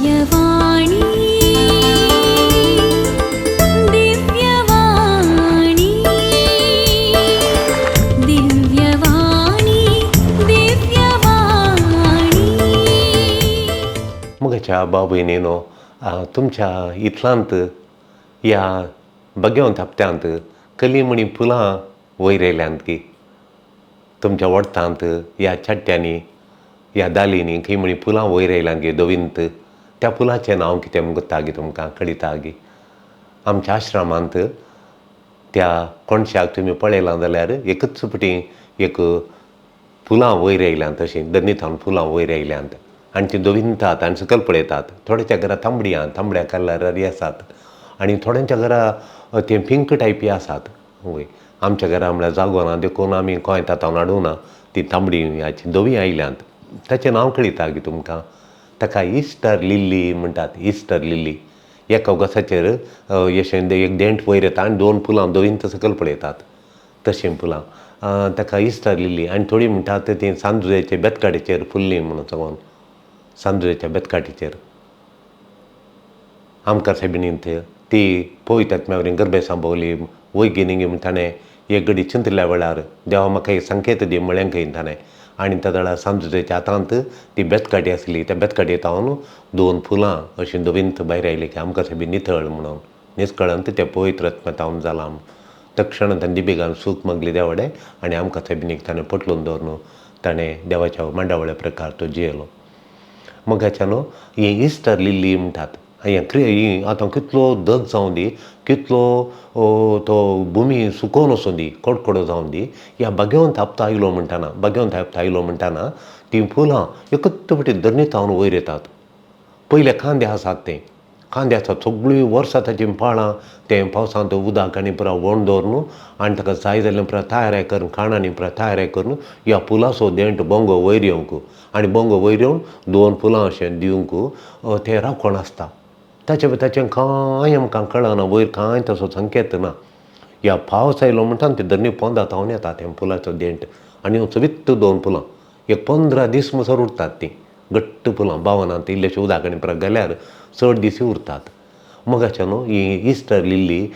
दिव्यवाणी दिव्यवाणी दिव्यवाणी दिव्यवाणी मगच्या बाबयनीनो तुमच्या इतलांत ह्या बग्यांत हप्त्यांत कलिमणी फुलां वयर येयल्यांत की तुमच्या वडतांत ह्या चट्ट्यांनी ह्या दालींनी खंय म्हणी फुलां वयर येयल्यां गे दविंत त्या फुलांचें नांव कितें गुत्ता गे तुमकां कळिता गे आमच्या आश्रमांत त्या कोणशाक तुमी पळयलां जाल्यार एकच फावटी एक फुलां वयर येयल्यांत अशीं दनीथावन फुलां वयर येयल्यांत आनी तीं दविंतात आनी सकयल पळयतात. थोड्याच्या घरा तांबड्या कलरारी आसात आनी थोड्यांच्या घरा ते पिंक टायपी आसात. वय आमच्या घरा म्हळ्यार जागो ना देखून आमी गोंय तातावन हाडूना ती तांबडी ह्याची धवी आयल्यांत. ताचें नांव कळिता गे तुमकां? ताका इस्टर लिल्ली म्हणटात. इस्टर लिल्ली एका वोगोसाचेर अशें एक देंट वयर येता आनी दोन फुलां दविंत सकयल पळयतात तशीं फुलां ताका इस्टर लिल्ली. आनी थोडीं म्हणटात ती सांजुळेचे बेतकाडीचेर फुल्लीं म्हणून सांगून सांजुळेच्या बेतकाटीचेर आमकां सायबिणींत ती पळयतात मेवरीं गरबे सांबावली वय गिनिंगी म्हणटाने एक घडी चिंतल्या वेळार देवा म्हाका एक संकेत दी म्हळ्यां खंय ताणें आनी त्या वेळार सांजुळेच्या हातांत ती बेतकाटी आसली त्या बेतकाटयेंत हांव दोन फुलां अशीं दविंत भायर आयली की आमकां सायबी नितळ म्हणून निश्कळंत तें पवित्र आत्म्यातावन जालां. तक्षण ताणें दिबी घालून सूख मागली देवाडे आनी आमकां सायबिणीक ताणें पटलून दवरून ताणें देवाच्या मांडावळ्या प्रकार तो जियेलो. मगाच्यान ही इस्टर लिल्ली म्हणटात. ही आतां कितलो दग जावं दी कितलो तो भुमी सुकोवन वचूं दी कडकडो जावन दी ह्या बागेवंत हप्तो आयलो म्हणटाना तीं फुलां एकच फावटी दरणीतावन वयर येतात. पयले कांदे आसात कांदे आसात सगळीं वर्सां ताचीं पाळां तें पावसांत उदक आनी पुरा वण दवरून आनी ताका जाय जाल्यार पुरा तयाराय करून खाणांनी पुरा तयाराय करून ह्या फुलांचो देंट बोंगो वयर येवंक आनी बोंगो वयर येवन दोन फुलां अशें दिवंक तें राखण आसता. ताचें कांय आमकां कळना वयर कांय तसो संकेत ना. ह्या पावस आयलो म्हणटा तें धरणी पोंदा तावन येता तें फुलांचो देंट आनी चवित्त दोन फुलां एक 15 दीस म्हणसर उरतात तीं घट्ट फुलां बावनांत इल्लेशें उदक आनी पुरा गेल्यार चड दीस उरतात. मगाच्यान ही इस्टर लिल्ली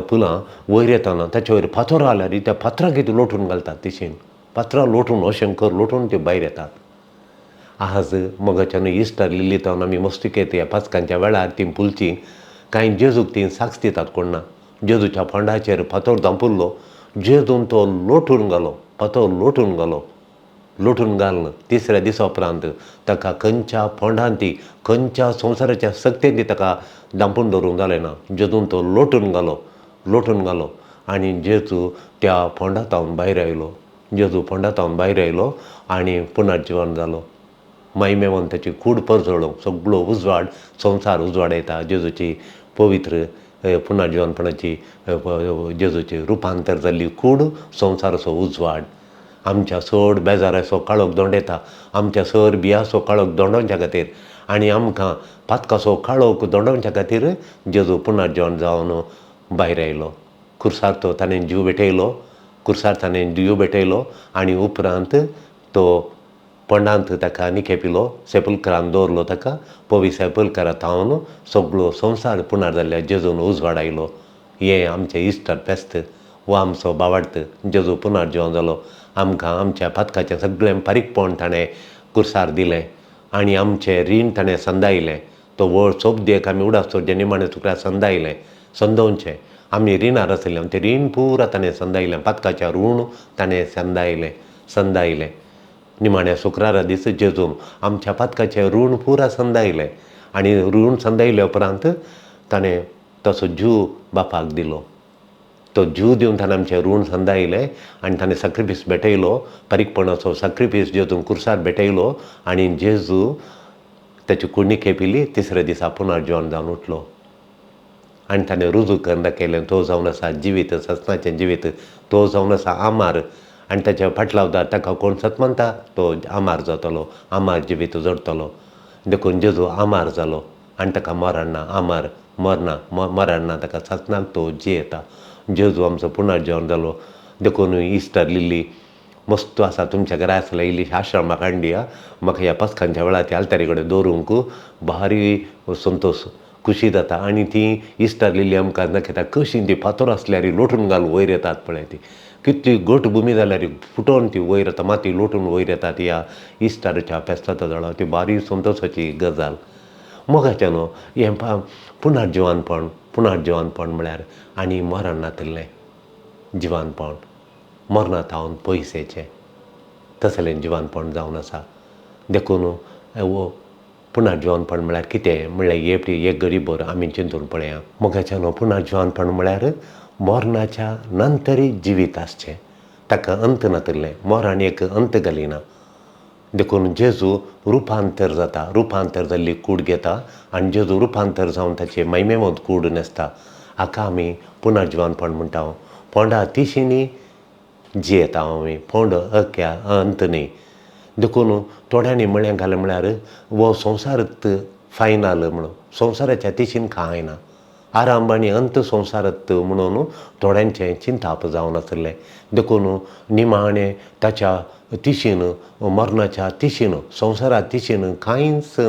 फुलां वयर येताना ताचे वयर फातर आल्यार त्या फातराक कितें लोटून घालतात तिशीन फातरां लोटून अशें कर लोटून त्यो भायर येतात. आज मगाच्यान इस्टर लिल्ली तावन आमी मस्तिकेंत ह्या पास्कांच्या वेळार तीं फुलचीं कांय जेजूक तीं साक्ष दितात कोण ना जेजूच्या फोंडाचेर फातर दांपुल्लो जेजून तो लोटून घालो फातर लोटून घालन तिसऱ्या दिसा उपरांत ताका खंयच्या फोंडान ती खंयच्या संवसाराच्या सक्तेन ती ताका दांपून दवरूंक जालें ना. जेजून तो लोटून घालो आनी जेजू त्या फोंडातावन भायर आयलो आनी पुनर्जीवन जालो. मायमेवंत ताची कूड परजळोवंक सगळो उजवाड संवसार उजवाडयता जेजूची पवित्र पुनर्जीवनपणाची जेजूची रुपांतर जाल्ली कूड संवसाराचो उजवाड आमच्या चड बेजाराचो काळोख दोंडयता आमच्या सर बियाचो काळोख दोंडोवच्या खातीर आनी आमकां पातकाचो काळोख दोंडोवच्या खातीर जेजू पुनर्जीवन जावन भायर आयलो. खुर्सार ताणें जीव भेटयलो आनी उपरांत तो पोंडांत ताका निखेपिलो सेपुलकरान दवरलो ताका पवित्र सेपुलकरांत थावन सगळो संवसार पुणार जाल्ल्या जेजून उजवाड आयलो. हें आमचें इस्टर फेस्त हो आमचो बावार्थ जेजू पुनर्जीवन जालो. आमकां आमच्या पातकाचें सगळें पारीकपण ताणें कुर्सार दिलें आनी आमचें रीण ताणें संदायलें. तो व्हड सोबदेक आमी उडासतोरचें निमाणें तुका संदावचें आमी रिणार आसलें तें रीण पुरा ताणें संदायलें पातकाचें ऋण ताणें संदायलें निमाण्या शुक्रारा दीस जेजून आमच्या पातकाचें ऋण पुरा संदायलें आनी ऋण संदायल्या उपरांत ताणें तसो जीव बापाक दिलो. तो जीव दिवन ताणें आमचें ऋण संदायलें आनी ताणें सॅक्रिफीस भेटयलो पारीकपणाचो सॅक्रिफीस जेजून कुर्सार भेटयलो आनी जेजू ताची कुडणी खेपिली तिसऱ्या दिसा पुनर्जीवन जावन उठलो आनी ताणें रुजू करून दाखयलें तो जावन आसा जिवीत सत्नाचें जिवीत तो जावन आसा आमार आनी ताच्या फाटलावदार ताका कोण सत्मंता तो आमार जातलो आमार जिवीत जडटलो देखून जेजू आमार जालो आनी ताका मरण ना ताका सत्नाक तो जियेता. जेजू आमचो पुनर्जीवन जालो देखून इस्टर लिल्ली मस्त आसा तुमच्या घरा आसल्या इल्ली आश्रम म्हाका हाडून दिया. म्हाका ह्या पासकांच्या वेळार त्या आल्तारी कडेन दवरूंक भारी संतोश खुशी जाता. आनी ती इस्टर लिली आमकां दाखयता कशी ती फातर आसल्यार लोटून घालून वयर येतात पळय ती कितली घट भुमी जाल्यार फुटोवन ती वयर येता माती लोटून वयर येतात ह्या इस्टराच्या फेस्ताचो दळो. ती भारी संतोशाची गजाल. मोगाचें न्हू हें पुनर्जिवानपण म्हळ्यार आनी मरण नातिल्लें जिवानपण. मरणांतावन पयसेचें तसलें जिवानपण जावन आसा. देखून पुनर्जिवानपण म्हळ्यार कितें म्हळ्यार एक घडीभर आमी चिंतून पळया. मोगाचें न्हू पुनर्जिवानपण म्हळ्यार मरणाच्या नंतरय जिवीत आसचें. ताका अंत नातिल्लें. मरण एक अंत घालिना. देखून जेजू रुपांतर जाता. रुपांतर जाल्ली कूड घेता आनी जेजू रुपांतर जावन ताचे महिमेमोद कूड न्हेसता. हाका आमी पुनर्जिवानपण म्हणटा. फोंडा तिशींनी जियेता आमी. फोंड अख्या अंत न्ही. देखून थोड्यांनी म्हळें घालें म्हळ्यार वो संवसारत फायनल म्हणून संवसाराच्या तिशीन कांय ना. आराम आनी अंत संवसारत म्हणून थोड्यांचें चिंताप जावन आसलें. देखून निमाणें ताच्या तिशीन मरणाच्या तिशीन संवसारा तिशीन कांयच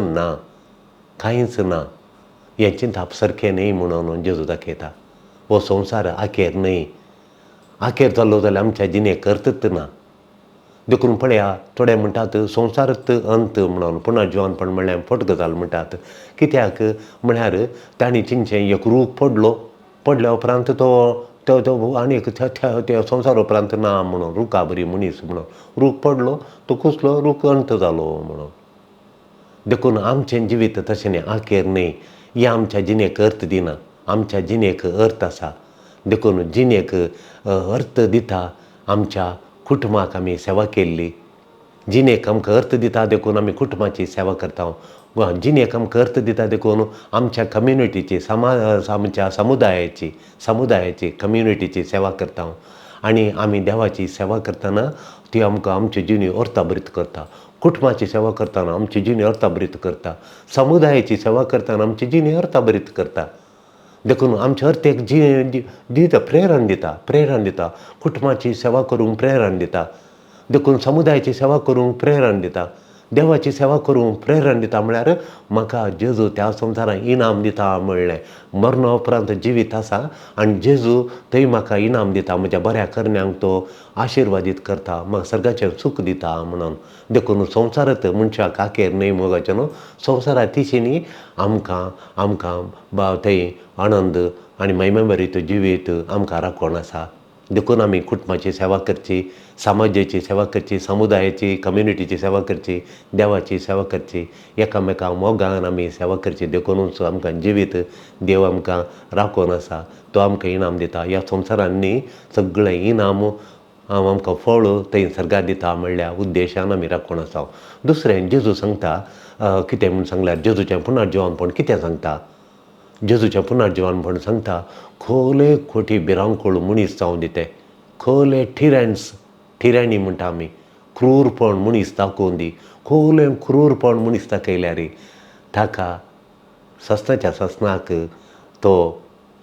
ना हें चिंताप सारकें न्ही म्हणून जेजू दाखयता. हो संवसार आखेर न्ही. आखेर जाल्लो जाल्यार आमच्या जिणेक अर्थच ना. देखून पळया थोडे म्हणटात संवसारत अंत म्हणून पुनर्जिवानपण म्हणल्यार फट गजाल म्हणटात. कित्याक म्हळ्यार तांणी चिंतचें एक रूख पडल्या उपरांत तो आनीक त्या संवसारा उपरांत ना म्हणून रुखा बरी मनीस म्हणून रूख पडलो तो कुसलो रूख अंत जालो म्हणून. देखून आमचें जिवीत तशें न्ही. आखेर न्ही. हें आमच्या जिणेक अर्थ दिना. आमच्या जिणेक अर्थ आसा. देखून जिणेक अर्थ दिता आमच्या कुटुंबाक आमी सेवा केल्ली. जिणेक आमकां अर्थ दिता देखून आमी कुटुंबाची सेवा करता. जिणेक आमकां अर्थ दिता देखून आमच्या कम्युनिटीची आमच्या समुदायाची कम्युनिटीची सेवा करता. आनी आमी देवाची सेवा करतना ती आमकां आमची जिणी अर्थाभरीत करता. कुटुंबाची सेवा करतना आमची जिणी अर्थाभरीत करता. समुदायाची सेवा करतना आमची जिणी अर्थाभरीत करता. देखून आमच्या अर्थेक दिता प्रेरण दिता. कुटुंबाची सेवा करूंक प्रेरण दिता. देखून समुदायाची सेवा करूंक प्रेरण दिता. देवाची सेवा करूंक प्रेरण दिता. म्हळ्यार म्हाका जेजू त्या संवसाराक इनाम दिता म्हणलें. मरणा उपरांत जिवीत आसा आनी जेजू थंय म्हाका इनाम दिता. म्हज्या बऱ्या करण्यांक तो आशिर्वादीत करता. म्हाका सर्गाचें सूख दिता म्हणून. देखून संवसारत मनशाक आखेर न्ही मोगाचें न्हू. संवसारा तिशींनी आमकां थंय आनंद आनी महिमेभरीत जिवीत आमकां राखण आसा. देखून आमी कुटुंबाची सेवा करची, समाजाची सेवा करची, समुदायाची कम्युनिटीची सेवा करची, देवाची सेवा करची, एकामेकांक मोगान आमी सेवा करची. देखूनच आमकां जिवीत देव आमकां राखून आसा. तो आमकां इनाम दिता. ह्या संवसारांनी सगळें इनाम आमकां फळ थंय सर्गार दिता म्हणल्यार उद्देशान आमी राखून आसा. दुसरें जेजू सांगता कितें म्हूण सांगल्यार जेजूचें पुनर्जिवानपण कितें सांगता. जेजूचें पुनर्जिवानपण सांगता खोले खोटी भिरांकूळ मनीस जावन दिते. खोले ठिराणी म्हणटा आमी. क्रूरपण मनीस दाखोवन दी. खोले क्रूरपण मनीस दाखयल्यार ताका सस्नाच्या सस्नाक तो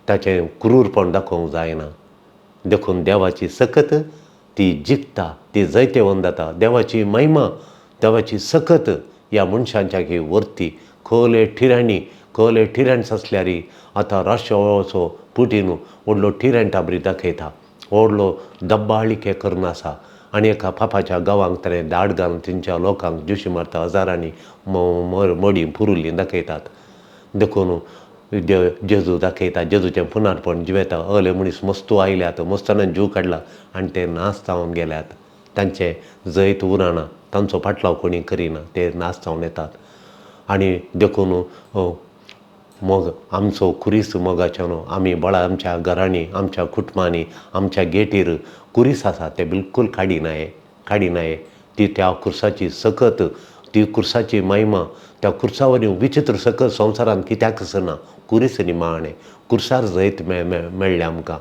ताचें क्रूरपण दाखोवंक जायना. देखून देवाची सकत ती जिखता. ती जैतेवन जाता. देवाची महिमा देवाची सकत ह्या मनशांच्या वर्ती. खोले ठिराण्स आसल्यार आतां राष्ट्रवाचो पुटीन व्हडलो ठिराण्टा बरी दाखयता. व्हडलो दब्बाळिके करून आसा आनी एका पापाच्या गांवांक ताणें धाड घालून तेंच्या लोकांक जुशी मारता. हजारांनी मडी पुरुल्ली दाखयतात. देखून जेजू दाखयता जेजूचें पुनर्पण जिवेता. अहले मनीस मस्तू आयल्यात. मस्तानान जीव काडला आनी ते नास जावन गेल्यात. तांचें जैत उरना. तांचो फाटलाव कोणी करिना. ते नास जावन येतात. आनी देखून आमचो कुरीस मोगाचो न्हू. आमी बळा आमच्या घरांनी आमच्या कुटुंबांनी आमच्या गेटीर कुरीस आसा ते बिलकूल काडिनाये. ती त्या कुर्साची सकत ती कुर्साची महिमा त्या कुर्सा वरवीं विचित्र सकत संवसारांत कित्याकच ना. कुरीस निमाणें. कुर्सार जैत मेळ्ळें आमकां.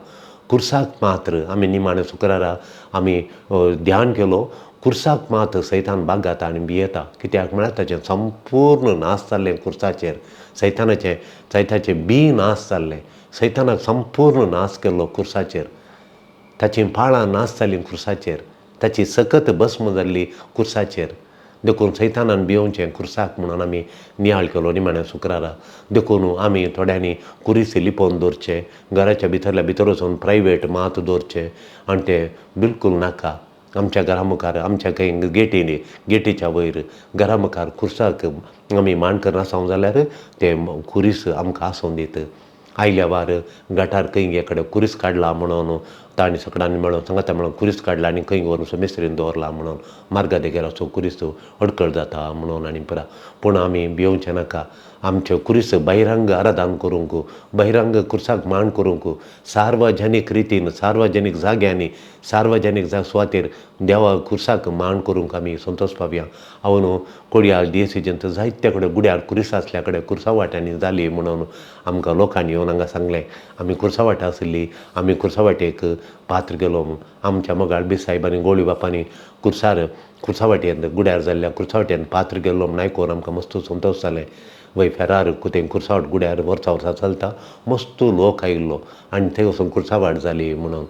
कुर्साक मात्र आमी निमाणें शुक्रारा आमी ध्यान केलो. कुर्साक मात सैतान बागाता आनी भियेता. कित्याक म्हळ्यार ताचें संपूर्ण नास जाल्लें कुर्साचेर. सैताचें बी नास जाल्लें. सैतानाक संपूर्ण नास केल्लो कुर्साचेर. ताचीं पाळां नास जालीं कुर्साचेर. ताची सकत भस्म जाल्ली कुर्साचेर. देखून सैतानान भिवचें कुर्साक म्हणून आमी नियाळ केलो निमाण्या शुक्रारा. देखून आमी थोड्यांनी कुरीस लिपोवन दवरचे, घराच्या भितरल्या भितर वचून प्रायवेट मात दवरचे आनी ते बिलकूल नाका. आमच्या घरा मुखार आमच्या खंय गेटीच्या वयर घरा मुखार कुर्साक आमी मांडकर आसांव जाल्यार ते कुरीस आमकां आसूं दीत. आयल्या वार गटार खंय कडेन कुरीस काडला म्हणून तांणी सगळ्यांनी मेळून सांगता मेळून कुरीस काडला आनी खंय व्हरून मेस्त्रीन दवरला म्हणून मार्गा देगेर वचून कुरीस अडकळ जाता म्हणून आनी पुरा. पूण आमी भिवचें नाका. आमचे कुरीस बहिरंग आराधन करूंक, बहिरंग कुर्साक मांड करूंक, सार्वजनीक रितीन, सार्वजनीक जाग्यांनी, सार्वजनीक सुवातेर देवा कुर्साक मांड करूंक आमी संतोश पावया. हांव कोडयाळ डिएसीजंत जायते कडेन गुड्यार कुरीस आसल्या कडेन कुर्सा वाट्यांनी जाली म्हणून आमकां लोकांनी येवन हांगा सांगलें. आमी कुर्सा वाटा आसली, आमी कुर्सा वाटेक पात्र गेलो. आमच्या मोगाळ बिसायबांनी गोळी बापांनी कुर्सा वाट्यान गुड्यार जाल्ल्या कुर्सा वाट्यान पात्र गेल्लो म्हूण आयकून आमकां मस्त संतोश जालें. वय फेरार कुतें कुर्सावाट गुड्यार वर्सा चलता, मस्त लोक आयिल्लो आनी थंय वचून कुर्सावाट जाली म्हणून.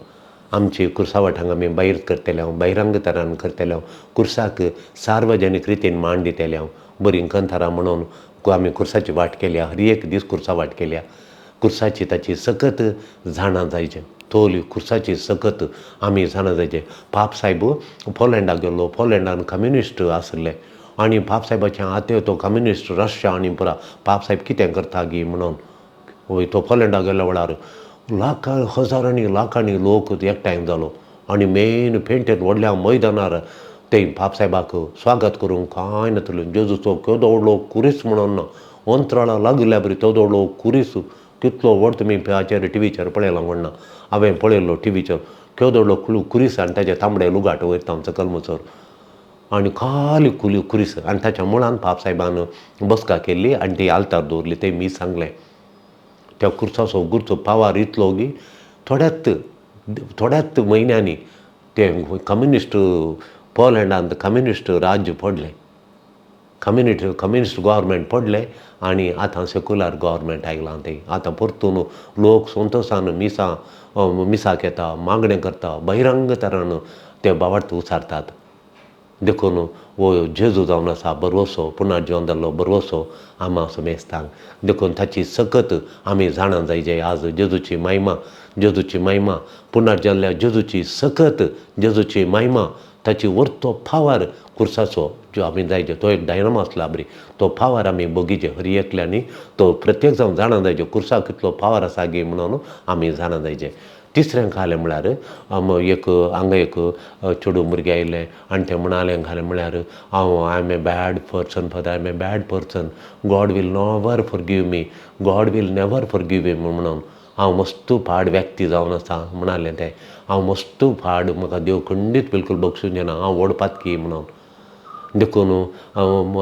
आमची कुर्सावाटांक आमी भायर करतले, बहिरंग तरान करतले, कुर्साक सार्वजनीक रितीन मांड दितले. बरीं कंथारां म्हणून आमी कुर्साची वाट केल्या, हर एक दीस कुर्सा वाट केल्या. कुर्साची ताची सकत जाणां जायचें, तोल कुर्साची सकत आमी जाणां जायचें. पाप सायब पोलंडाक गेल्लो, पोलंडान कम्युनिस्ट आसले आनी पाप सायबाचे आते तो कम्युनिस्ट रशिया आनी पुरा पाप सायब कितें करता गी म्हणून. वय तो पोलंडाक गेल्या वेळार हजारांनी लाखांनी लोक एकठांय जालो आनी मेन पेंटेन व्हडल्या मैदानार ते पाप सायबाक स्वागत करूंक कांय नातलें. जेजूचो केदो व्हडलो कुरीस म्हणून ना, अंतराळा लागल्या बरी तेदो व्हडलो कुरीस. तितलो व्हड तुमी टीव्हीचेर पळयलां म्हणना, हांवें पळयल्लो टीव्हीचेर. केदो व्हडलो कुरीस आनी ताचे तांबडे लुगाट वयता सकल मुसोर आनी खाली कुरीस आनी ताच्या मुळान पाप सायबान बसका केल्ली आनी ती आल्तार दवरली. ते मी सांगलें त्या कुर्साचो गुरचो पावार इतलो की थोड्याच म्हयन्यांनी ते कम्युनिस्ट पोलंडांत कम्युनिस्ट राज्य पडलें, कम्युनिस्ट गव्हर्मेंट पडलें आनी आतां सेक्युलर गव्हर्मेंट आयलां. तें आतां परतून लोक संतोशान मिसाक येता, मागणें करता, बहिरंग तरान ते बावार्थ उसारतात. देखून वो जेजू जावन आसा बरवसो, पुनर्जीवन जाल्लो बरवसो आमा मेस्तांक. देखून ताची सकत आमी जाणां जायचे. आज जेजूची महिमा पुनर्जल्ल्या जेजूची सकत, जेजूची महिमा, ताची वर्तो फावार कुर्साचो जो आमी जायचे. तो एक डायनामो आसला बरी, तो फावार आमी बगीचे हर एकल्यांनी तो प्रत्येक जावन जाणां जायचे कुर्साक कितलो फावार आसा गे म्हणून आमी जाणां जायचे. तिसरें खालें म्हळ्यार हांगा एक चेडूं भुरगें आयलें आनी तें म्हणालें खालें म्हळ्यार I am a bad person father, I am a bad person, God will never forgive me, God will never forgive me म्हणून. हांव मस्त फाड व्यक्ती जावन आसा म्हणालें तें. हांव मस्त फाड, म्हाका देव खंडीत बिलकूल बक्षूंचें ना, हांव व्हड पातकी म्हणून. देखून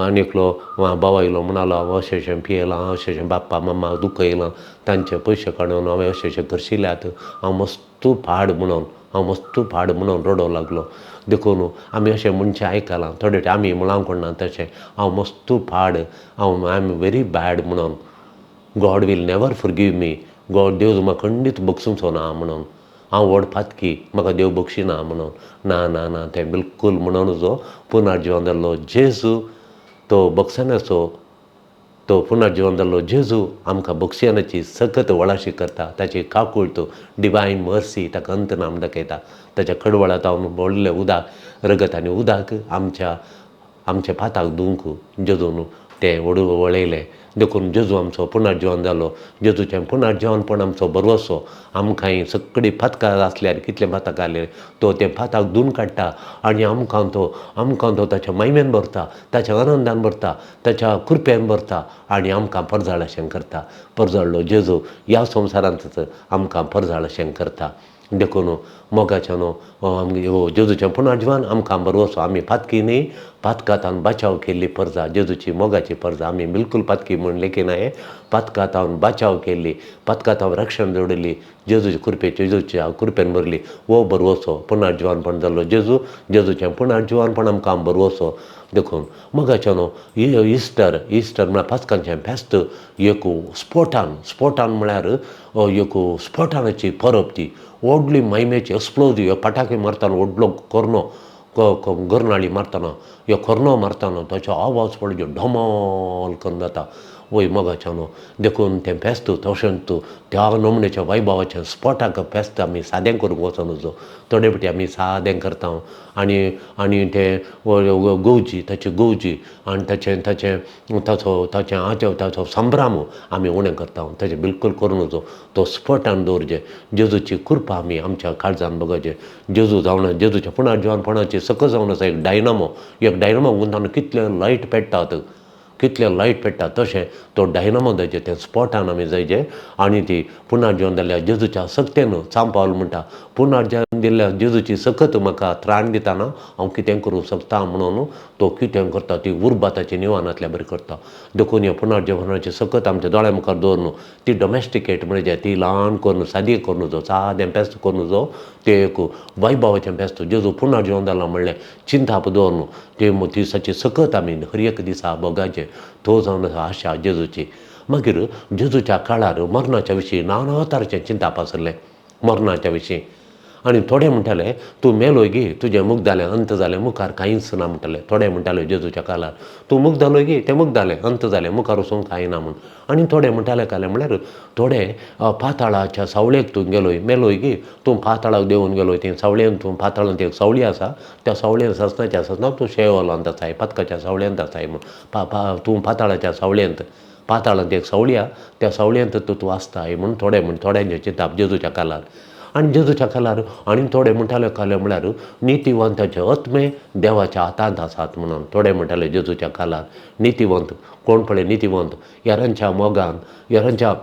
आनी एकलो भाव आयलो म्हणालो हांव अशें पियेलां, अशें बाप्पा मम्मा दुख येयलां, तांचे पयशे काडून हांवें अशें करशिल्ल्यात, हांव मस्त फाड म्हणून रडो लागलो. देखून आमी अशें म्हणचें आयकलां थोडे आमी मुळां कोणना तशें. हांव मस्त फाड, आय एम व्हेरी बॅड म्हणून. God will never forgive me, देव म्हाका खंडीत बक्षूंचो ना म्हणून. हांव व्हड फातकी, म्हाका देव बक्षिना म्हणून. ना तें बिलकूल म्हणून जो पुनर्जीवन जाल्लो जेजू, तो बक्षणाचो, तो पुनर्जीवन जाल्लो जेजू आमकां बक्षणाची सकत वळाशी करता. ताची काकूळट डिवायन मर्सी ताका अंत नाम दाखयता. ताच्या कडवळांत व्हडलें उदक रगत आनी उदक आमच्या पाताक धुवंक जेजून तें वळयलें. देखून जेजू आमचो पुनर्जीवन जालो. जेजूचें पुनर्जीवनपण आमचो बरवसो. आमकां सगळीं फातकां आसल्यार कितलें फातक आसलें तो तें फाताक धुवन काडटा आनी आमकां तो ताच्या महिमेन भरता, ताच्या आनंदान भरता, ताच्या कृपेन भरता आनी आमकां परजाळ अशें करता. परजळ्ळो जेजू ह्या संवसारांत आमकां परजाळ अशें करता. देखून मोगाच्यान जेजूचें पुनर्जीवन आमकां बरवसो. आमी फातकी न्ही, पातकांतावन बचाव केल्ली परजा, जेजूची मोगाची परजा. आमी बिलकूल पातकी म्हूण लेखी न्हय, पातकांतावन बचाव केल्ली, पातकांतावन रक्षण जोडिल्ली, जेजूच्या कृपेन भरली. वो बरवसो पुनर्जीवनपण जाल्लो जेजूचें पुनर्जीवनपण आमकां बरवसो. देखून मोगाच्यान इस्टर म्हळ्यार पास्कांचें फेस्त एक स्फोटान म्हळ्यार एक स्फोटानाची परब ती व्हडली महिमेची एक्सप्लोजीव पटाके मारतना व्हडलो कोर्नो गरनाळी मारतना या खोर्नो मारतना ताचो आवाज पडचे ढमाल करून जाता वय मोगाच्यान देखून तें फेस्त तशेंच त्या नमण्याच्या वैभवाचें स्पॉटाक फेस्त आमी सादें करूंक वचून नजो थोडे फावटी आमी सादें करता आनी तें गोवजी ताची गोवजी आनी ताचो संभ्राम आमी उणें करता ताचें बिलकूल करूं नजो तो स्पॉटान दवरचें जेजूची कृपा आमी आमच्या काळजान बगोवचें जेजू जावन जेजूच्या पुनर्जीवनपणाची सकस जावन आसा एक डायनमो गुंतान कितले लायट पेट्टा तशें तो डायनमो जायचे तें स्पॉटान आमी जायचे आनी ती पुनर्जीवन जाल्ल्या जेजूच्या सक्तेन सांत पावल म्हणटा पुनर्जीवन दिल्ल्या जेजूची सकत म्हाका त्राण दिताना हांव कितें करूं शकता म्हणून तो कितें करता ती उर्बाताची निवानांतल्या बरी करता देखून ह्या पुनर्जीवनाची सकत आमच्या दोळ्या मुखार दवरून ती डॉमेस्टिकेट म्हणजे ती ल्हान करून सादी करूं नजो सादें फेस्त करूं नजो तें एक वैभवाचें फेस्त जेजू पुनर्जीवन जालां म्हणलें चिंताप दवरून ती दिसाची सकत आमी हर एक दिसा बोगाचें तो जावन आसा आशा जेजूची मागीर जेजूच्या काळार मरणाच्या विशीं नाना तरेचें चिंताप आसलें मरणाच्या विशीं आनी थोडे म्हणटाले तूं मेलोय गी तुजें मुख जालें अंत जालें मुखार कांयच ना म्हणटाले थोडे म्हणटाले जेजूच्या काळार तूं मुख जालोय गी तें मुख जालें अंत जालें मुखार वचूंक कांय ना म्हूण आनी थोडे म्हणटाले काले म्हळ्यार थोडे पाताळाच्या सावळेक तूं गेलोय मेलोय गी तूं पाताळाक देंवून गेलोय ती सावळेन तूं पाताळांत एक सावळी आसा त्या सावळेन ससनाच्या ससना तूं शेवलांत आसाय पदकाच्या सावळ्यांत आसाय म्हूण तूं पाताळाच्या सावळ्यांत पाताळांत एक सावळी आहा त्या सावळ्यांत तूं आसताय म्हूण थोड्यांचे चिंताप जेजूच्या काळार आनी जेजूच्या काळार आनी थोडे म्हणटाले काले म्हळ्यार नितीवंताचे आत्मे देवाच्या हातांत आसात म्हणून थोडे म्हणटाले जेजूच्या काळार नितीवंत कोण पळय नितीवंत यारांच्या मोगान यारांच्या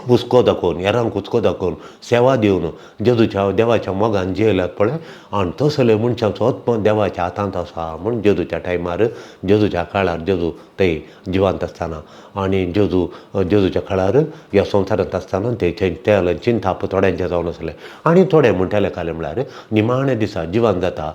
हुस्को दाखोवन हेरांक हुस्को दाखोवन सेवा दिवन जेजूच्या देवाच्या मोगान जियेल्यात पळय आनी तसले मनशाचो आत्मो देवाच्या हातांत आसा म्हूण जेजूच्या टायमार जेजूच्या काळार जेजू थंय जिवंत आसतना आनी जेजूच्या काळार ह्या संवसारांत आसतना ते चिंताप थोड्यांचें जावन आसलें आनी थोडे म्हणटाले काले म्हळ्यार निमाणे दिसा जिवंत जाता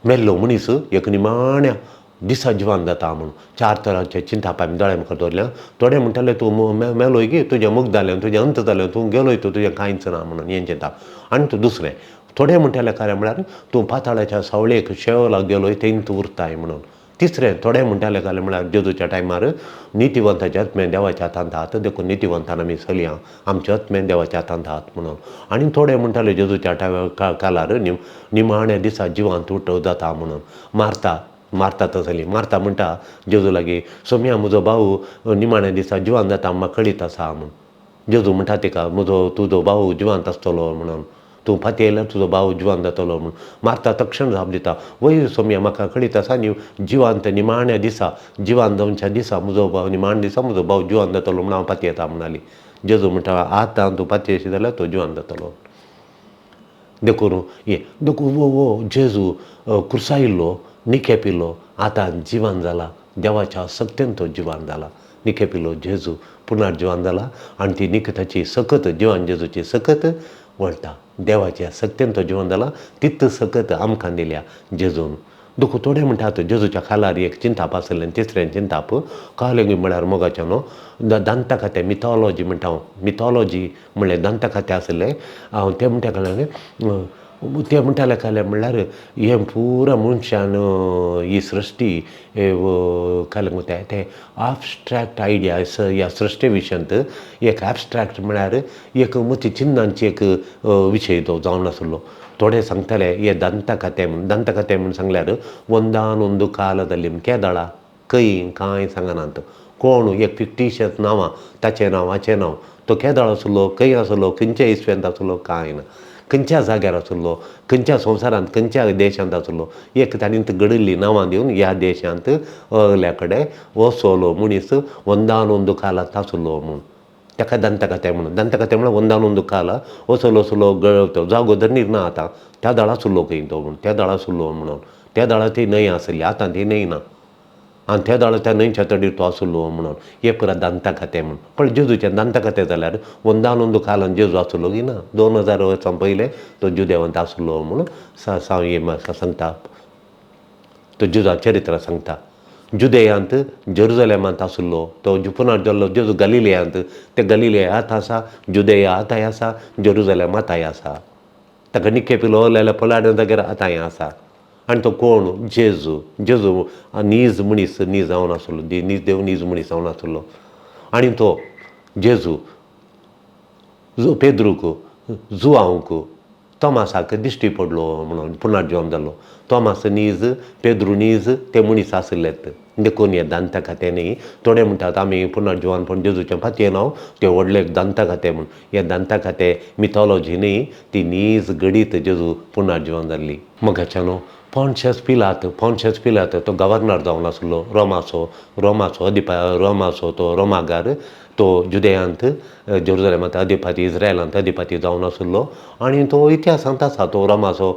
मेल्लो मनीस एक निमाण्या दिसा जिवंत जाता म्हणून 4 तरांचे चिंताप आमी दोळ्या मुखार दवरल्या थोडे म्हणटाले तूं मेलोय गी तुजें मुख जालें तुजें अंत जालें तूं गेलोय तुजें कांयच ना म्हणून हें चिंताप आनी तूं दुसरें थोडे म्हणटाले कांय म्हळ्यार तूं पाताळाच्या सावळेक शेवलाक गेलोय थंय तूं उरताय म्हणून तिसरें थोडे म्हणटाले काले म्हळ्यार जेजूच्या टायमार नितीवंताचे आत्मे देवाच्या हातांत आहात देखून नितीवंतान आमी चलया आमचे आत्मे देवाच्या हातांत आहात म्हणून आनी थोडे म्हणटाले जेजूच्या काळार निमाण्या दिसा जिवंत उठ जाता म्हणून मारता तसली मारता म्हणटा जेजू लागीं सोम्या म्हजो भाऊ निमाण्या दिसा जिवंत जाता म्हाका कळीत आसा म्हूण जेजू म्हणटा तिका तुजो भाऊ जिवंत आसतलो म्हणून तूं फाटीं येयल्यार तुजो भाऊ जिवंत जातलो म्हूण मारता तक्षण जाप दिता वय सोम्या म्हाका कळीत आसा जिवंत निमाण्या दिसा जिवंत जावच्या दिसा म्हजो भाव निमाण दिसा म्हजो भाव जिवंत जातलो म्हूण हांव फाटीं येता म्हणाली जेजू म्हणटा आतां तूं फाटीं येशी जाल्यार तो जिवंत जातलो देखून वो जेजू क्रुसायिल्लो निखेपिल्लो आतां जिवंत जाला देवाच्या सक्तेन तो जिवंत जाला निखेपिल्लो जेजू पुनर्जीवन जाला आनी ती निखताची सकत जिवन जेजूची सकत वळटा देवाच्या सक्तेन तो जिवंत जाला तित सकत आमकां दिल्या जेजून देखून थोडे म्हणटात जेजूच्या खालार एक चिंताप आसलें तिसरें चिंताप कालें म्हळ्यार मोगाचें न्हू दंतकथे मिथॉलॉजी म्हणटा मिथॉलॉजी म्हणलें दंतकथे आसलें हांव तें म्हणटा काले ते म्हणटाले काले म्हणल्यार हें पुरा मनशान ही सृश्टी काले म्हणटा ते एब्स्ट्रॅक्ट आयडिया ह्या सृश्टी विशयांत एक एब्स्ट्रॅक्ट म्हळ्यार एक मती चिन्नांची एक विशय तो जावन आसलो थोडे सांगताले हे दंतकथे म्हूण सांगल्यार ಒಂದಾನೊಂದು ಕಾಲದಲ್ಲಿ केदळा कांय सांगनात कोण एक फिक्टिशियस नांवां ताचें नांवाचें नांव तो केदळ आसलो खंय आसलो खंयच्या इस्व्यांत आसलो कांय ना खंयच्या जाग्यार आसलो खंयच्या संवसारांत खंयच्या देशांत आसलो एक ताणीं घडिल्लीं नांवां दिवन ह्या देशांत अगल्या कडेन वसलो मनीस ಒಂದಾನೊಂದು काल आसलो म्हूण ताका दंतकथे म्हणून ಒಂದಾನೊಂದು काल वसलो गळवतो जागो धरनीर ना आतां त्या दळा सुल्लो खंय तो म्हूण त्या दळा सुल्लो म्हणून त्या दळा ती न्हंय आसली आतां ती न्हंय ना आनी त्या दळा त्या न्हंयच्या तडीर तो आसलो म्हणून हे पुरा दंतकथे म्हूण पण जेजूचें दंतकथे जाल्यार ಒಂದಾನೊಂದು कालान जेजू आसलो की ना 2000 वर्सां पयलें तो जुदेवंत आसलो म्हणून सांगता तो जुदा चरित्र सांगता जुदेयांत जेरुजलेमांत आसलो तो पुनर्जल्लो जेजू गलिलियांत ते गलिलियांत आसा जुदेयांतय आसा जेरुजलेमांतय आसा ताका निके पिलो जाल्यार पलाड जाग्यार आतां हें आसा आनी तो कोण जेजू जेजू नीज मनीस नीज जावन आसलो नीज देव नीज मनीस जावन आसलो आनी तो जेजू पेद्रूक जुआंक तोमासाक दिश्टी पडलो म्हणून पुनर्जीवन जालो तोमास नीज पेद्रू नीज ते मनीस आसलेत देखून हे दांत खाते न्ही थोडे म्हणटात आमी पुनर्जीवन पण जेजूचें फातये नांव ते व्हडले दांत खाते म्हूण हे दांत खाते मिथॉलॉजी न्ही ती नीज घडीत जेजू पुनर्जीवन जाल्ली मोगाच्या न्हू पॉन्शियस पिलात तो गव्हर्नर जावन आसलो रोमाचो तो रोमागार तो जुदेयांत जेरुसलेमांत अधिपती इज्रायलांत अधिपती जावन आसलो आनी तो इतिहासांत आसा तो रोमाचो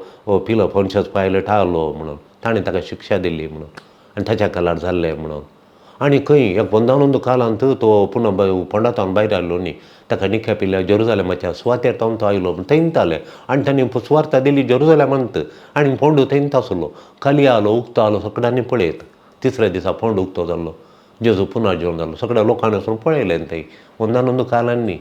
पिलो पॉन्शियस पायलट आसलो म्हणून ताणें ताका शिक्षा दिल्ली म्हणून आनी ताच्या काळार जाल्लें म्हणून आनी खंय एक पंदावनूंद कालांत तो पुन्हा पंडातावन भायर आयलो न्ही ताका निख्या पिल्ल्या जेरुसलेमाच्या सुवातेर तावन तो आयलो थंयताले आनी ताणें सुवार्ता दिली जेरुसलेमांत आनी फोंड थंयत आसलो खाली आलो उक्तो आलो सगळ्यांनी पळयत तिसऱ्या दिसा फोंड उक्तो जाल्लो जेजू पुनर्जीवन जालो सगळ्या लोकांनी वचून पळयलें थंय पंदावनूंद कालांनी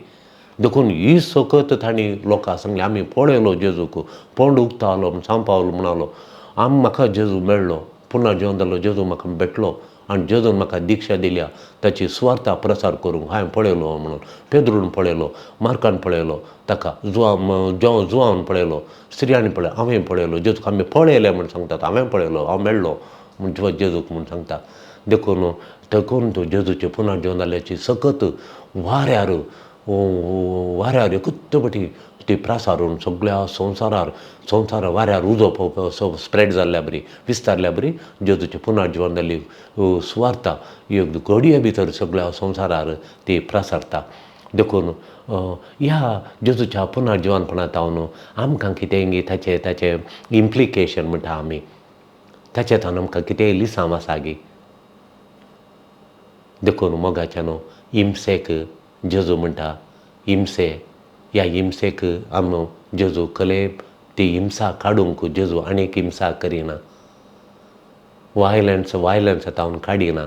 देखून ही सकत तांणी लोकां सांगलें आमी पळयलो जेजूक फोंड उक्तो आलो सांग पावलो म्हणालो म्हाका जेजू मेळ्ळो पुनर्जीवन जाल्लो जेजू म्हाका भेटलो आनी जेजून म्हाका दिक्षा दिल्या ताची सुवार्ता प्रसार करूंक हांवें पळयलो म्हणून पेद्रून पळयलो मार्कान पळयलो ताका जुआन पळयलो स्त्रियांनी पळय हांवें पळयलो जेजूक आमी पळयलें म्हूण सांगतात हांवें पळयलो हांव मेळ्ळो म्हूण जेजूक म्हूण सांगता देखून तो जेजूचें पुनर्जीवन जाल्ल्याची सकत वाऱ्यार एकूच बटी ती प्रसारून सगळ्या संवसारार वाऱ्यार उजो स्प्रेड जाल्ल्या बरी विस्तारल्या बरी जेजूचें पुनर्जीवन जाल्ली सुवार्ता एक घडये भितर सगळ्या संवसारार ती प्रसारता देखून ह्या जेजूच्या पुनर्जीवनपणांत हांव आमकां कितें ताचें इम्प्लिकेशन म्हणटा आमी ताचेंतल्यान आमकां कितेंय लिसांव आसा गी देखून मोगाच्या न्हू हिंसेक जेजू म्हणटा हिंसे ह्या हिंसेक जेजू कलेब ती हिंसा काडूंक जेजू आनीक हिंसा करिना वायलंस तावन काडिना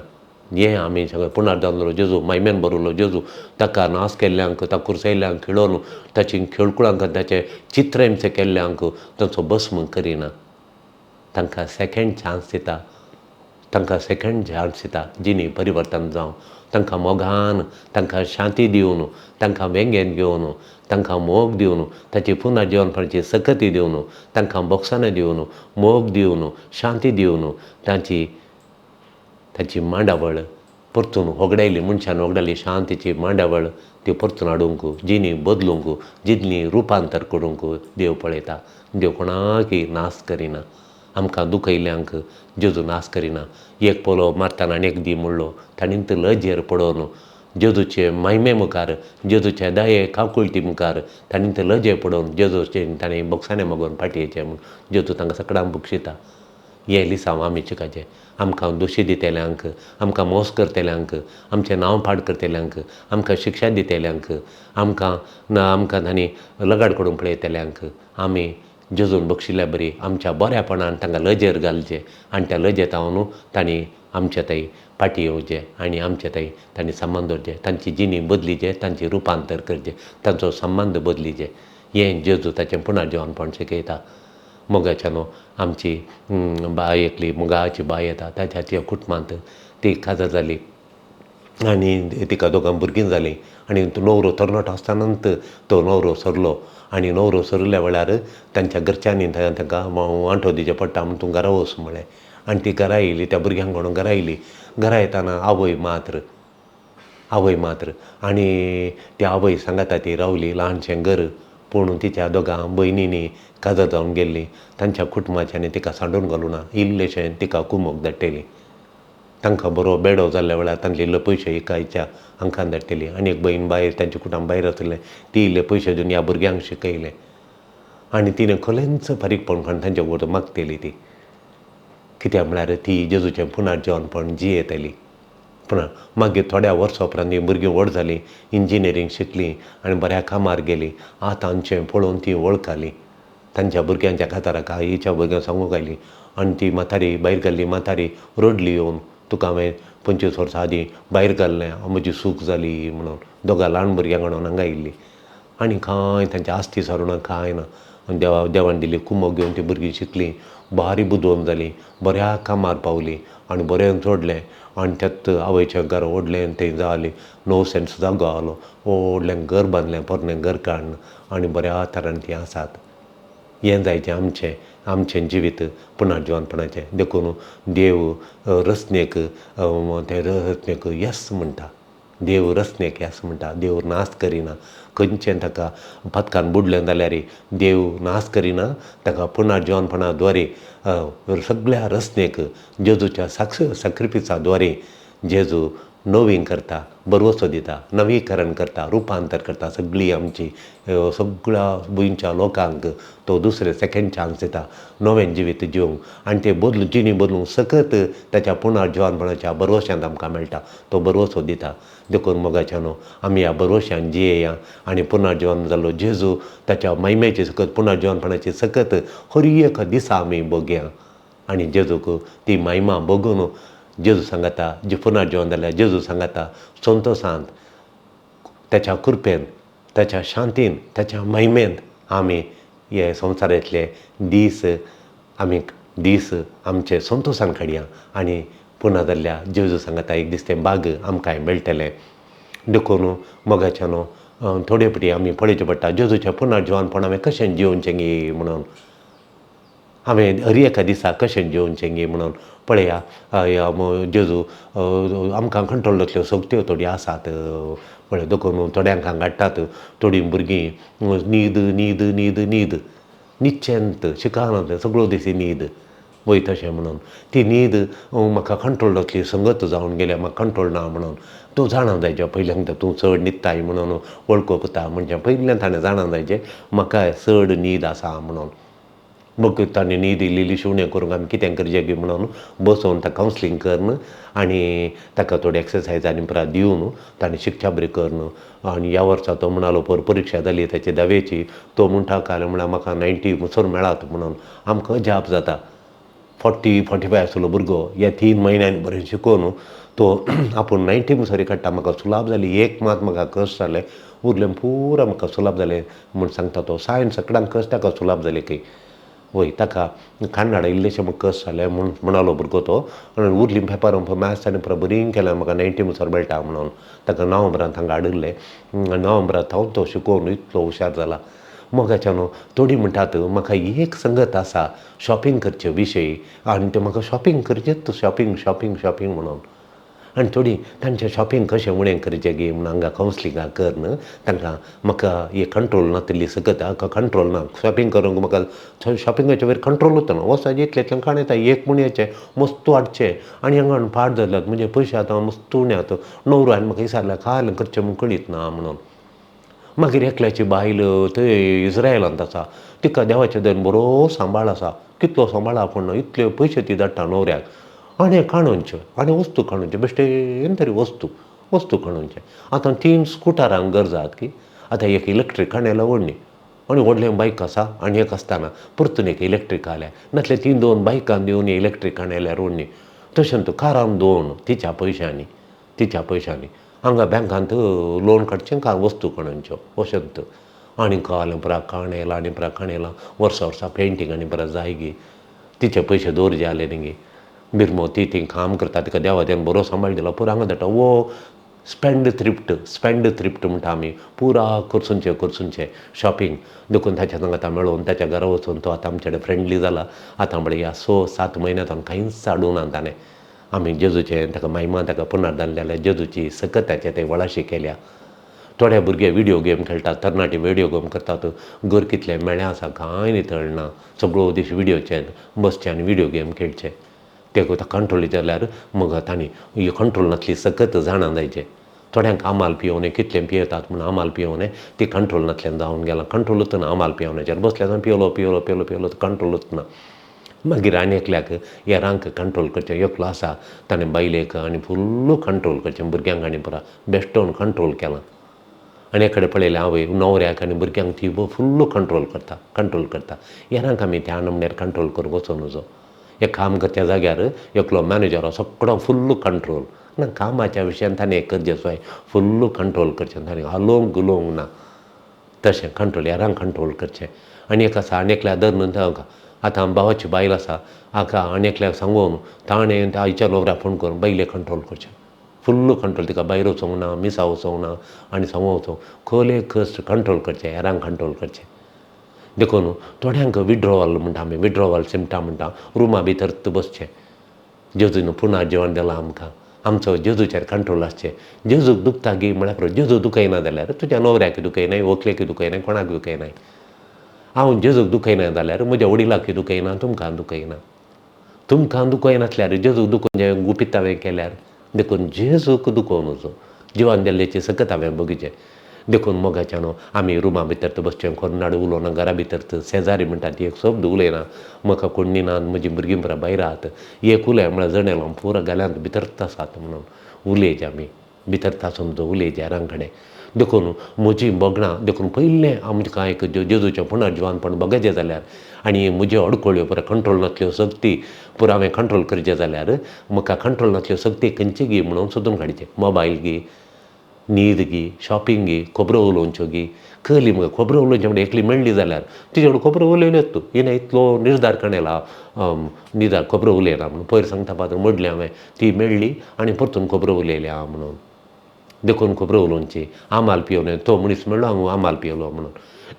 हें आमी सगळें पुनर्जीवन जालो जेजू महिमेन भरलो जेजू ताका नास केल्ल्यांक ताका कुर्सयल्ल्यांक खिळोवन ताची खेळकुळांक ताचें चित्र हिंसे केल्ल्यांक ताचो भस्म करिना तांकां सेकेंड चान्स दिता जिणी परिवर्तन जावं तांकां मोगान तांकां शांती दिवन तांकां व्यंगेन घेवन तांकां मोग दिवन ताची पुनर्जीवनपणाची सकती दिवन तांकां बोगसानां दिवन मोग दिवन शांती दिवन ताची मांडावळ परतून होगडायली मनशान होगडायली शांतीची मांडावळ ती परतून हाडूंक जिणी बदलूंक जितली रुपांतर करूंक देव पळयता देव कोणाकय नास करिना आमकां दुखयल्ल्यांक जेजू नास करिना एक पोलो मारतना आनीक दी म्हणलो ताणीन तर लजेर पडोवन जेजूचे महिमे मुखार जेजूचे दये काकुळटी मुखार ताणीन तर लजे पडोवन जेजूचें ताणें बोगसाणें मागोवन पाटयेचें म्हूण जेजू तांकां सगळ्यांक बक्षिता हें लिसांव आमी चिकाचें आमकां दोशी दितेल्यांक आमकां मोस करतेल्यांक आमचें नांव पाड करतेल्यांक आमकां शिक्षा दितेल्यांक आमकां तांणी लगाड करून पळयतेल्यांक आमी जेजून बक्षिल्ल्या बरी आमच्या बऱ्यापणान तांकां लजेर घालचें आनी त्या लजेत हांव तांणी आमच्या थंय पाटी येवचें आनी आमच्या थंय तांणी संबंद दवरचें तांची जिणी बदलीचें तांचें रुपांतर करचें तांचो संबंद बदलीचें हें जेजू ताचें पुनर्जीवनपण शिकयता मोगाच्या न्हू आमची बाय एकली मोगाची बाय येता ताच्या कुटुंबांत ती काजार जाली आनी तिका दोगां भुरगीं जालीं आनी न्हवरो तरणाटो आसतनाच तो न्हवरो सरलो आनी न्हवरो सरल्या वेळार तांच्या घरच्यांनी तांकां वांटो दिवचें पडटा म्हूण तूं घरा वच म्हळें आनी ती घरा येयली त्या भुरग्यांक व्हरून घरा येयली घरा येताना आवय मात्र आनी ती आवय सांगाता ती रावली ल्हानशें घर पूण तिच्या दोगां भयणींनी काजार जावन गेल्लीं तांच्या कुटुंबाच्यांनी तिका सांडून घालूं ना इल्लेशें तिका कुमोग धाडटली तांकां बरो बेडो जाल्ल्या वेळार तांचे इल्ले पयशे एकाच्या हांकां धाडटली आनी एक भयण भायर तांचे कुटुंब भायर आसलें ती इल्ले पयशे दिवन ह्या भुरग्यांक शिकयलें आनी तिणें खरेंच फारीकपण करून तांचे कडून मागतली ती कित्याक म्हळ्यार ती जेजूचें पुनर्जीवनपण जियेतली पूण मागीर थोड्या वर्सां उपरांत ही भुरगीं व्हड जालीं इंजिनियरींग शिकलीं आनी बऱ्या कामार गेलीं आतांचें पळोवन ती वळखाली तांच्या भुरग्यांच्या काताराक आईच्या भुरग्यांक सांगूंक आयली आनी ती म्हातारी भायर गेल्ली म्हातारी रडली येवन तुका हांवें 25 वर्सां आदीं भायर घाल्लें म्हजी सूख जाली म्हणून दोगां ल्हान भुरग्यांक हाडून हांगा आयिल्ली आनी कांय तांचे आस्ती सारूण कांय ना देवान दिली कुमक घेवन ती भुरगीं शिकलीं, बारी बुदोवन जालीं, बऱ्या कामार पावलीं आनी बरें जोडलें आनी त्यात आवयचें घर व्हडलें तें जालें, 9 सेंट्स जागो आलो, व्हडलें घर बांदलें, पोरणें घर काडून आनी बऱ्या तरान तीं आसात. हें जायचें आमचें जिवीत पुनर्जीवनपणाचें. देखून देव रचनेक ते रचनेक येस म्हणटा. देव रचनेक येस म्हणटा. देव नाश करिना. खंयचें ताका पथकान बुडलें जाल्यार देव नाश करिना, ताका पुनर्जीवनपणाद्वारे सगळ्या रचनेक जेजूच्या सॅक्रिफिसाद्वारे जेजू नवीन करता, बरवसो दिता, नवीकरण करता, रुपांतर करता. सगळी आमची सगळ्या गोंयच्या लोकांक तो दुसरें सेकंड चान्स दिता नवें जिवीत जिवंक आनी ते जिणी बदलूंक सकत ताच्या पुनर्जीवनपणाच्या बरवश्यांत आमकां मेळटा. तो बरवसो दिता. देखून मोगाच्यानो आमी ह्या बरवश्यान जियेया आनी पुनर्जीवन जाल्लो जेजू ताच्या महिमेची सकत पुनर्जीवनपणाची सकत हर एक दिसा आमी भोगया आनी जेजूक ती महिमा बघून जेजू सांगता, जी पुनर्जीवन जाल्यार जेजू सांगता संतोशांत, त्याच्या कृपेन, त्याच्या शांतीन, त्याच्या महिमेंत आमी हे संवसारांतले दीस आमचे संतोशान काडया आनी पुना जाल्ल्या जेजू सांगता एक दीस तें बाग आमकांय मेळटलें. देखून मोगाच्यानो थोडे फावटी आमी पळोवचें पडटा जेजूचें पुनर्जीवनपण हांवें कशें जिवोवचें गे म्हणून, हांवें हर एका दिसा कशें जिवोवचें गे म्हणून पळया. जेजू आमकां कंट्रोल जातल्यो सक्त्यो थोड्यो आसात पळय. देखून थोड्यांक हाडटात, थोडीं भुरगीं न्हीद निश्चेंत शिकारांत सगळो दीस न्हीद वय तशें म्हणून ती न्हीद म्हाका कंट्रोल जातली, संगत जावन गेल्या म्हाका कंट्रोल ना म्हणून. तूं जाणा जायचें पयल्यांत तूं चड न्हिदताय म्हणून वळखूंक येता म्हणजे पयलीं ताणें जाणा जायचें म्हाका चड न्हीद आसा म्हणून. मग ताणें न्हीद इल्ली शिवणें करूंक आमी कितें करचें गे म्हणून बसोवन ताका कावन्सलींग करन आनी ताका थोडी एक्सरसायज परत दिवन ताणें शिक्षा बरी करन. आनी ह्या वर्सा तो म्हणलो परीक्षा जाली ताची 10वेची, तो म्हणटा काय म्हळ्यार म्हाका 90 म्हणसर मेळात म्हणून. आमकां अजाप जाता. 40-45 आसलो भुरगो ह्या 3 म्हयन्यांनी बरें शिकोवन तो आपूण 90 म्हणसरी काडटा. म्हाका सुलाब जाली, एक मात म्हाका कश्ट जालें, उरलें पुरा म्हाका सुलाब जालें म्हूण सांगता तो. सायन्स सगळ्यांक कश्ट ताका सुलाब जालें की वय ताका कान्नाडा इल्लेशें म्हाका कश्ट जालें म्हणलो भुरगो तो. आनी उरलीं पेपर मॅथ्स आनी बरीं केलें म्हाका 90 म्हणसर मेळटा म्हणून. ताका नोव्हेंबरांत हांगा हाडिल्लें. नोव्हेंबरांत हांव तो शिकोवन इतलो हुशार जाला. मोगाच्यानो थोडीं म्हणटात म्हाका एक संगत आसा शॉपिंग करचे विशयी आनी ते म्हाका शॉपिंग करचेंच शॉपिंग म्हणून. आनी थोडीं तांचें शॉपिंग कशें उणें करचें गे म्हूण हांगा कावन्सलिंगाक करन तांकां म्हाका हे कंट्रोल ना तल्ली सकत हाका कंट्रोल ना. शॉपिंग करूंक म्हाका शॉपिंगाचे वयर कंट्रोलूच ना. वचपाचें इतलेंतल्यान काणयता एक मुणयेचें मस्तू हाडचें आनी हांगा पाड जाल्यात म्हणजे पयशे आतां मस्त उण्यात. णव आनी म्हाका विचारल्यार काय करचें म्हूण कळीत ना म्हणून. मागीर एकल्याची बायल थंय इज्रायलांत आसा, तिका देवाचे दयेन बरो सांबाळ आसा. कितलो सांबाळ आपूण इतले पयशे ती धाडटा न्हवऱ्याक आनी काणूंचे आनी वस्तू काणूंचे बेश्टेन तरी वस्तू काणूंचे. आतां 3 स्कुटरांक गरजात की आतां एक इलेक्ट्रीक हाडलें व्हडली आनी व्हडलें बायक आसा आनी एक आसतना परतून एक इलेक्ट्रीक हाडल्या नातले 2 बायकान दिवन इलेक्ट्रीक हाडल्यार व्हडली. तशेंच कारान 2 तिच्या पयशांनी हांगा बँकांत लोन काडचें काय वस्तू काणूंच्यो अशेंत. आनी काल काणयलां वर्सा पेंटींग आनी परत जाय गे तिचे पयशे दवरचे जाले न्ही गे. बिरमो ती काम करता तिका देवाच्यान बरो सांबाळ दिला पुरो हांगा धाडटा. वो स्पेंड थ्रिफ्ट म्हणटा आमी. पुरा करसूंचें शॉपिंग. देखून ताच्या सांगाता मेळोवन ताच्या घरा वचून तो आतां आमचे कडेन फ्रेंडली जाला. आतां म्हळ्यार ह्या 6-7 म्हयन्यांत कांयच हाडूं ना ताणें. आमी जेजूचें ताका महिमा ताका पुनर्दान जाल्यार जेजूची सकताचे ते वळाशी केल्या. थोडे भुरगे व्हिडिओ गेम खेळटात, तरणाटे व्हिडिओ गेम करतात. घर कितलें मेळ्ळें आसा कांय नितळना. सगळो दीस व्हिडिओचेर बसचें आनी व्हिडिओ गेम खेळचे. ते कंट्रोल जाल्यार मग तांणी ही कंट्रोल नातली सकत जाणां जायचें. थोड्यांक आमाल पियोवणे कितलें पियेतात म्हूण आमाल पियोवणे ती कंट्रोल नातल्यान जावन गेलां. कंट्रोलूच ना आमाल पियोवण्याचेर बसल्यार पिवलो कंट्रोलूच ना. मागीर आनी एकल्याक हेरांक कंट्रोल करचें. एकलो आसा ताणें बायलेक आनी फुल्ल कंट्रोल करचें. भुरग्यांक आनी पुरा बेश्टोन कंट्रोल केलां. आनी एकडे पळयलें आवय न्हवऱ्याक आनी भुरग्यांक ती फुल्ल कंट्रोल करता. हेरांक आमी त्या नमण्यार कंट्रोल करूंक वचूं नजो. एक काम करच्या जाग्यार एकलो मॅनेजर सगळो फुल्ल कंट्रोल ना. कामाच्या विशयान ताणें एक गरजेचो फुल्ल कंट्रोल करचें. ताणें हालोवंक गुलोवंक ना. तशें कंट्रोल हेरांक कंट्रोल करचें. आनी एक आसा आनी एकल्या धर न्हू आतां भावाची बायल आसा हाका आनी एकल्याक सांगून ताणें आईच्या नवऱ्याक फोन करून बायले कंट्रोल करचें फुल्ल कंट्रोल तिका भायर वचोंक ना मिसा वचोंक ना आनी सांगू वचोंक खोले खस कंट्रोल करचें हेरांक कंट्रोल करचें देखून थोड्यांक विड्रॉवल म्हणटा आमी विड्रॉवल सिमटम म्हणटा रुमा भितर बसचें जेजून पुना जेवण दिलां आमकां आमचो जेजूचेर कंट्रोल आसचें जेजूक दुखता गी म्हळ्यार पुरो जेजू दुखयना जाल्यार तुज्या नवऱ्याक दुखयनाय व्हंकलेक दुखयनाय कोणाक दुखयनाय हांव जेजूक दुखयना जाल्यार म्हज्या वडिलाक दुखयना तुमकां दुखयना तुमकां दुखयनासल्यार जेजूक दुखोवन गुपीत हांवें केल्यार देखून जेजूक दुखोवन वचो जिवान दिल्ल्याची सकत हांवें बगीचें देखून मोगाच्यानो आमी रुमा भितर बसचें कोणाड उलोवना घरा भितर शेजारी म्हणटा ती एक शब्द उलयना म्हाका कोण निनात म्हजीं भुरगीं बरां भायर आहात एक उलय म्हळ्यार जणेलो पुरो गाल्यांत भितर आसात म्हणून उलयज आमी भितर तासून जो उलयज हेरां कडेन देखून म्हजीं बोगणां देखून पयलें आमकां एक जेजूचें पुनर्जिवानपण बगयचें जाल्यार आनी म्हज्यो अडखळ्यो पुरो कंट्रोल नासल्यो सक्ती पुरो हांवें कंट्रोल करचें जाल्यार म्हाका कंट्रोल नासल्यो सक्ती खंयची गी म्हणून सोदून काडचें मोबायल गी न्हीद गी शॉपिंग गी खोबरो उलोवच्यो गी खंयली म्हाका खोबरो उलोवचें म्हणजे एकली मेळ्ळी जाल्यार तिचे कडेन खोबरो उलयल्योच तूं हिणें इतलो निर्धार कणेला निदार खोबरो उलयना म्हणून पयर सांगता पात्र मोडलें हांवें ती मेळ्ळी आनी परतून खोबरो उलयल्या म्हणून देखून खोबरो उलोवची आमाल पियोन तो मनीस मेळ्ळो हांव आमाल पियलो म्हणून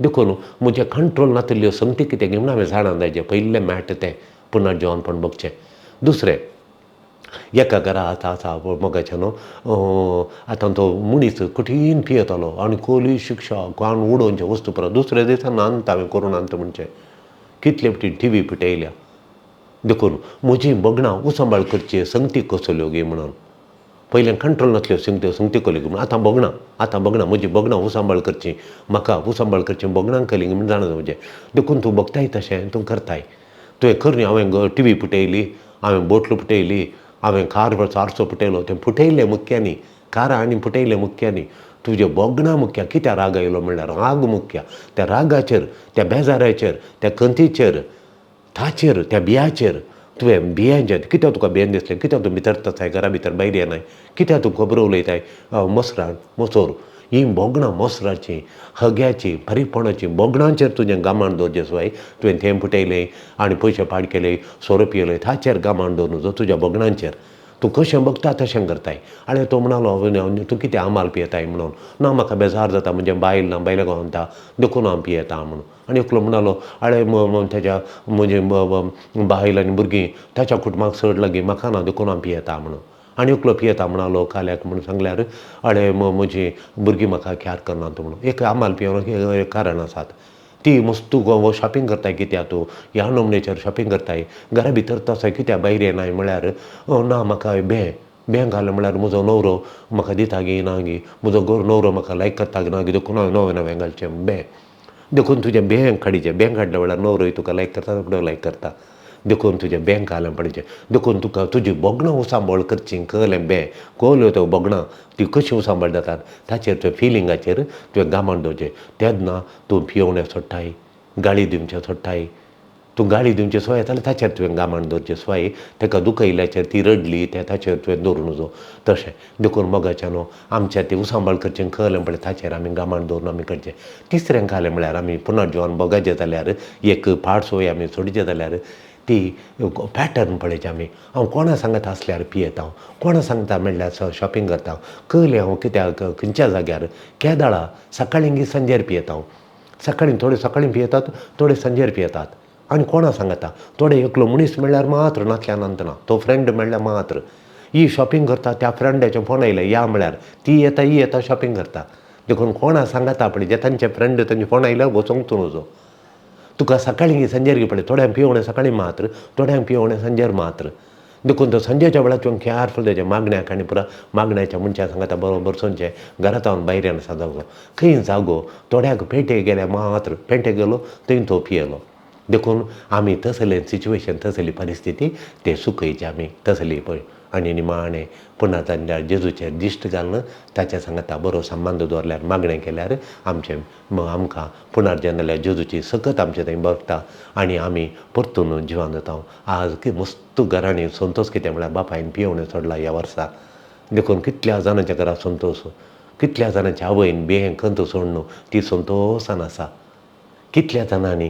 देखून म्हजे कंट्रोल नातिल्ल्यो संगती कितें गी म्हणून हांवें झाडां जायचें पयलें मेळट तें पुनर्जिवानपण बगचें दुसरें एका घरा आसा मोगाचें न्हू आतां तो मनीस कठीण पियेतालो आनी खोली शिक्षा कान उडोवचे वस्तू पुरो दुसऱ्या दिसान अंत हांवें करून अंत म्हणचें कितले फावटी टीव्ही पिटयल्या देखून म्हजीं बोगणां उसांबाळ करची संगती कसल्यो गे म्हणून पयलें कंट्रोल नासल्यो संगती कली म्हणून आतां बोगणां म्हजीं बोगणां उसांबाळ करची म्हाका उसांबाळ करची बोगणांक कली म्हण जाणा म्हजें देखून तूं बगताय तशें तूं करताय तुवें खर न्ही हांवें टीव्ही पिटयली हांवें बोटल पिटयली हांवें कार सारसो पिटयलो तें फुटयलें मुख्य न्ही कारां आनी फुटयलें मुख्य न्ही तुजे बोगणां मुख्य कित्याक राग आयलो म्हणल्यार राग मुख्य त्या रागाचेर त्या बेजाराचेर त्या कंतीचेर ताचेर त्या बियाचेर तुवें बियांचेर कित्याक तुका बियेन दिसलें कित्याक तूं भितर आसाय घरा भितर भायर येनाय कित्याक तूं खबरो उलयताय मसरान मसोर हीं बोगणां मसराचीं हग्याचीं फारीकपणाचीं बोगणांचेर तुजें गामाण दवरचें सुवाय तुवें थेंब फुटयलें आनी पयशे पाड केले सोरो पियले ताचेर गामाण दवर नजो तुज्या बोगणांचेर तूं कशें बगता तशें करताय आनी तो म्हणलो तूं कितें आमाल पियेताय म्हणून ना म्हाका बेजार जाता म्हणजे बायल ना बायलाक म्हणटा देखून हांव पियेता म्हणून आनी एकलो म्हणलो आळे तेज्या म्हजे बायल आनी भुरगीं ताच्या कुटुंबाक चड लागीं म्हाका ना देखून हांव पियेता म्हणून आनी एकलो पियेता म्हणलो काल्याक म्हणून सांगल्यार आळे म्हजीं भुरगीं म्हाका ख्यार करनात म्हणून एक आमाल पियोन एक कारण आसात ती मस्त शॉपिंग करताय कित्याक तूं ह्या नमनेचेर शॉपिंग करताय घरा भितर तसो कित्याक भायर येनाय म्हळ्यार ना म्हाका बें घाल म्हळ्यार म्हजो न्हवरो म्हाका दिता गी ना गी म्हजो न्हवरो म्हाका लायक करता ना गी देखून हांवें नवें घालचें देखून तुजें बें काडचें बें काडल्या वेळार न्हवरोय तुका लायक करता फुडें लायक करता देखून तुजें बें घालून पडचें देखून तुका तुजी बोगणां उसांबळ करचीं कळ्ळें बें कळ्यो त्यो बोगणां ती कशी उसांबळ जातात ताचेर तुवें फिलिंगाचेर तुवें गामाण दवरचें तेन्ना तूं पियोवणें सोडटाय गाळी दिवचें सोडटाय तूं गाळी दिवचें सुवाय जाल्यार ताचेर तुवें गामाण दवरचें सुवाय ताका दुखयल्याचेर ती रडली तें ताचेर तुवें दवरूं नजो तशें देखून मोगाचें न्हू आमचें तें उसांबळ करचें कळ्ळें पळय ताचेर आमी गामाण दवरून आमी करचें तिसरें जालें म्हळ्यार आमी पुनर्जिवान बगयचें जाल्यार एक पाड सोय आमी सोडचें जाल्यार ती पॅटर्न पळयचें आमी हांव कोणा सांगता आसल्यार पियेता कोणा सांगता म्हणल्यार शॉपिंग करता कळ्ळें हांव कित्याक खंयच्या जाग्यार केदाळा सकाळीं संजेर पियेता सकाळीं थोडे सकाळीं पियेतात थोडे संजेर पियेतात आनी कोणा सांगता थोडे एकलो मनीस म्हणल्यार मात्र नातल्या नंत ना तो फ्रेंड म्हणल्यार मात्र ही शॉपिंग करता त्या फ्रेंडाचे फोन आयले या म्हळ्यार ती येता शॉपिंग करता देखून कोणा सांगता पळय जे तांचे फ्रेंड तांचे फोन आयल्यार वचोंक तूं नजो तुका सकाळीं संजेर घे पळय थोड्यांक पियोवणें सकाळीं मात्र थोड्यांक पियोवणें संजेर मात्र देखून तो संजेच्या वेळार तुवें केअरफूल तेजें मागण्याक आनी पुरा मागण्याच्या मनशाक सांगता बरोबर सोंचें घरांत हांव भायर येना जागो खंय जागो थोड्याक पेटेक गेल्या मात्र पेटेक गेलो थंय तो पियेलो देखून आमी तसलें सिच्युएशन तसली परिस्थिती ते सुखयची आमी तसली पळय आनी निमाणें पुना तांच्या जेजूचेर दिश्ट घालून ताच्या सांगता बरो संबंद दवरल्यार मागणें केल्यार आमकां पुनर्जन जाल्यार जेजूची सकत आमचे थंय बगता आनी आमी परतून जिवान जाता आज मस्त घरांनी संतोश कितें म्हळ्यार बापायन पियोवणें सोडला ह्या वर्सा देखून कितल्या जाणांच्या घरांत संतोश कितल्या जाणांच्या आवयन बें खंत सोडून ती संतोशान आसा कितल्या जाणांनी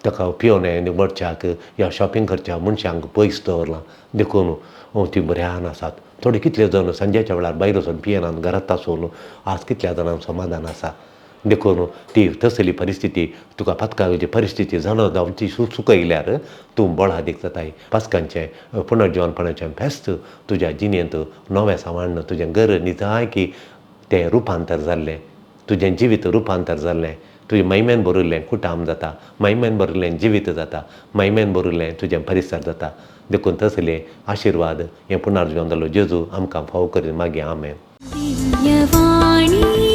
ताका पियोने निवडच्याक या शॉपिंग करच्या मनशांक पयस दवरलां देखून ती बऱ्यान आसात. थोडे कितले जण संजेच्या वेळार भायर वचून पियेनात घरांत आसून आज कितल्या जाणांक समाधान आसा देखून ती तसली परिस्थिती तुका पातकाची परिस्थिती जाणो जावची चुकयल्यार तूं बळादीक जाताय. पास्कांचें पुनर्जीवनपणाचें फेस्त तुज्या जिणेंत नवें सांबाळन तुजें घर निजाय की तें रुपांतर जाल्लें, तुजें जिवीत रुपांतर जाल्लें, तुजें महिमेन भरिल्लें कुटाम जाता, महिमेन भरिल्लें जिवीत जाता, महिमेन भरिल्लें तुजें परिसर जाता. देखून तसले आशिर्वाद हें पुनर्जीवन जाल्लो जेजू आमकां फावो करीत मागीर आमेन. दिव्यवाणी